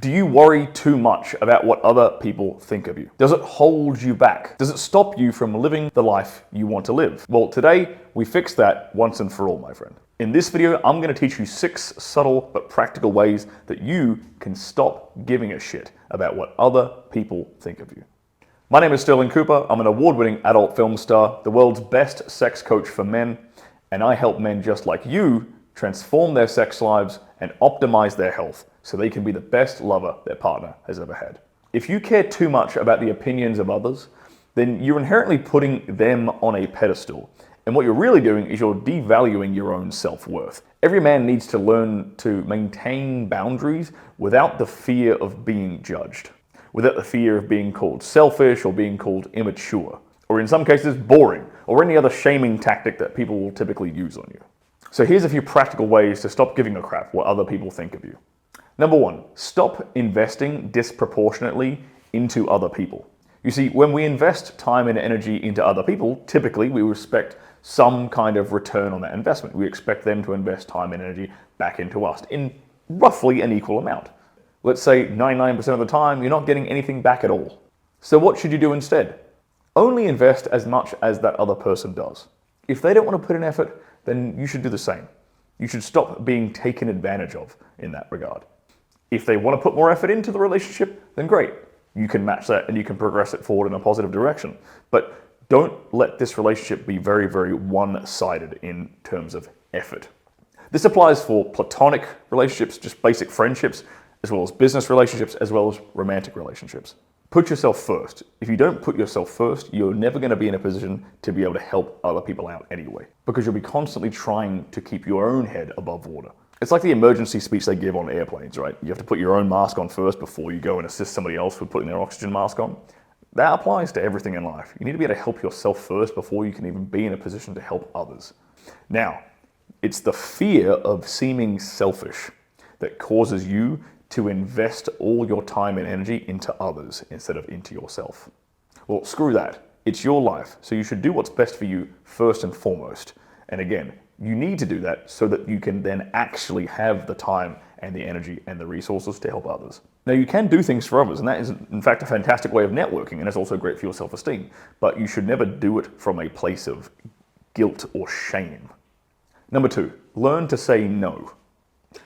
Do you worry too much about what other people think of you? Does it hold you back? Does it stop you from living the life you want to live? Well, today we fix that once and for all, my friend. In this video, I'm going to teach you 6 subtle but practical ways that you can stop giving a shit about what other people think of you. My name is Sterling Cooper. I'm an award-winning adult film star, the world's best sex coach for men, and I help men just like you transform their sex lives and optimize their health so they can be the best lover their partner has ever had. If you care too much about the opinions of others, then you're inherently putting them on a pedestal. And what you're really doing is you're devaluing your own self-worth. Every man needs to learn to maintain boundaries without the fear of being judged, without the fear of being called selfish or being called immature, or in some cases boring, or any other shaming tactic that people will typically use on you. So here's a few practical ways to stop giving a crap what other people think of you. Number 1, stop investing disproportionately into other people. You see, when we invest time and energy into other people, typically we expect some kind of return on that investment. We expect them to invest time and energy back into us in roughly an equal amount. Let's say 99% of the time, you're not getting anything back at all. So what should you do instead? Only invest as much as that other person does. If they don't want to put in effort, then you should do the same. You should stop being taken advantage of in that regard. If they want to put more effort into the relationship, then great. You can match that and you can progress it forward in a positive direction. But don't let this relationship be very, very one-sided in terms of effort. This applies for platonic relationships, just basic friendships, as well as business relationships, as well as romantic relationships. Put yourself first. If you don't put yourself first, you're never going to be in a position to be able to help other people out anyway, because you'll be constantly trying to keep your own head above water. It's like the emergency speech they give on airplanes, right? You have to put your own mask on first before you go and assist somebody else with putting their oxygen mask on. That applies to everything in life. You need to be able to help yourself first before you can even be in a position to help others. Now, it's the fear of seeming selfish that causes you to invest all your time and energy into others instead of into yourself. Well, screw that. It's your life, so you should do what's best for you first and foremost. And again, you need to do that so that you can then actually have the time and the energy and the resources to help others. Now, you can do things for others, and that is in fact a fantastic way of networking, and it's also great for your self-esteem, but you should never do it from a place of guilt or shame. Number 2, learn to say no.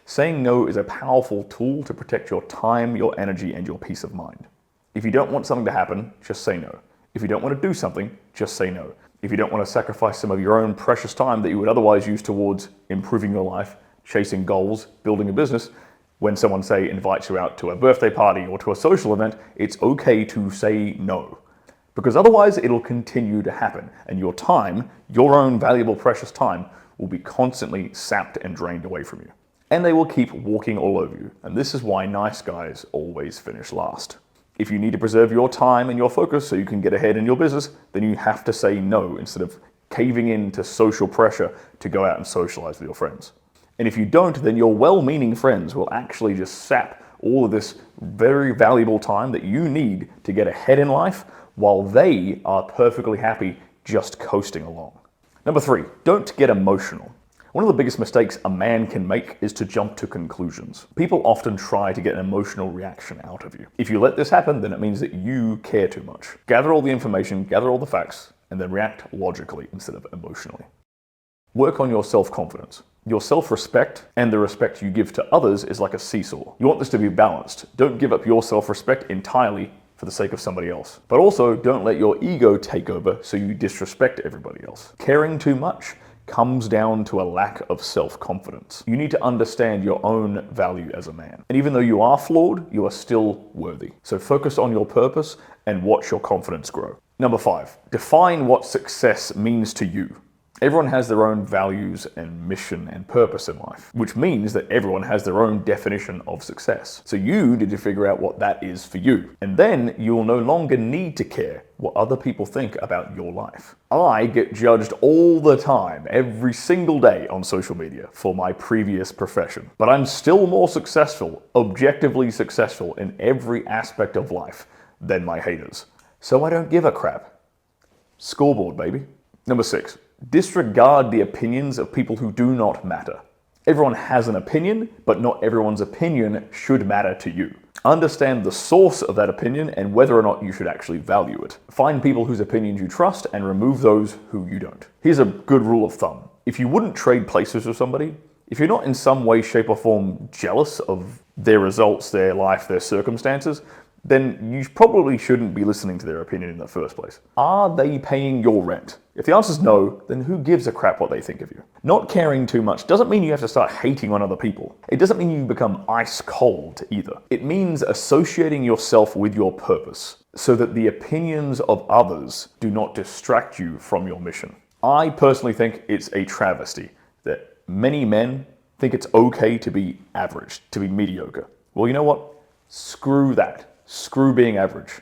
Saying no is a powerful tool to protect your time, your energy, and your peace of mind. If you don't want something to happen, just say no. If you don't want to do something, just say no. If you don't want to sacrifice some of your own precious time that you would otherwise use towards improving your life, chasing goals, building a business, when someone, say, invites you out to a birthday party or to a social event, it's okay to say no. Because otherwise it'll continue to happen, and your time, your own valuable precious time, will be constantly sapped and drained away from you. And they will keep walking all over you. And this is why nice guys always finish last. If you need to preserve your time and your focus so you can get ahead in your business, then you have to say no instead of caving in to social pressure to go out and socialize with your friends. And if you don't, then your well-meaning friends will actually just sap all of this very valuable time that you need to get ahead in life while they are perfectly happy just coasting along. Number 3, don't get emotional. One of the biggest mistakes a man can make is to jump to conclusions. People often try to get an emotional reaction out of you. If you let this happen, then it means that you care too much. Gather all the information, gather all the facts, and then react logically instead of emotionally. Work on your self-confidence. Your self-respect and the respect you give to others is like a seesaw. You want this to be balanced. Don't give up your self-respect entirely for the sake of somebody else. But also, don't let your ego take over so you disrespect everybody else. Caring too much comes down to a lack of self-confidence. You need to understand your own value as a man. And even though you are flawed, you are still worthy. So focus on your purpose and watch your confidence grow. Number 5, define what success means to you. Everyone has their own values and mission and purpose in life, which means that everyone has their own definition of success. So you need to figure out what that is for you. And then you will no longer need to care what other people think about your life. I get judged all the time, every single day on social media for my previous profession. But I'm still more successful, objectively successful in every aspect of life than my haters. So I don't give a crap. Scoreboard, baby. Number 6. Disregard the opinions of people who do not matter. Everyone has an opinion, but not everyone's opinion should matter to you. Understand the source of that opinion and whether or not you should actually value it. Find people whose opinions you trust and remove those who you don't. Here's a good rule of thumb. If you wouldn't trade places with somebody, if you're not in some way, shape, or form jealous of their results, their life, their circumstances, then you probably shouldn't be listening to their opinion in the first place. Are they paying your rent? If the answer is no, then who gives a crap what they think of you? Not caring too much doesn't mean you have to start hating on other people. It doesn't mean you become ice cold either. It means associating yourself with your purpose so that the opinions of others do not distract you from your mission. I personally think it's a travesty that many men think it's okay to be average, to be mediocre. Well, you know what? Screw that. Screw being average.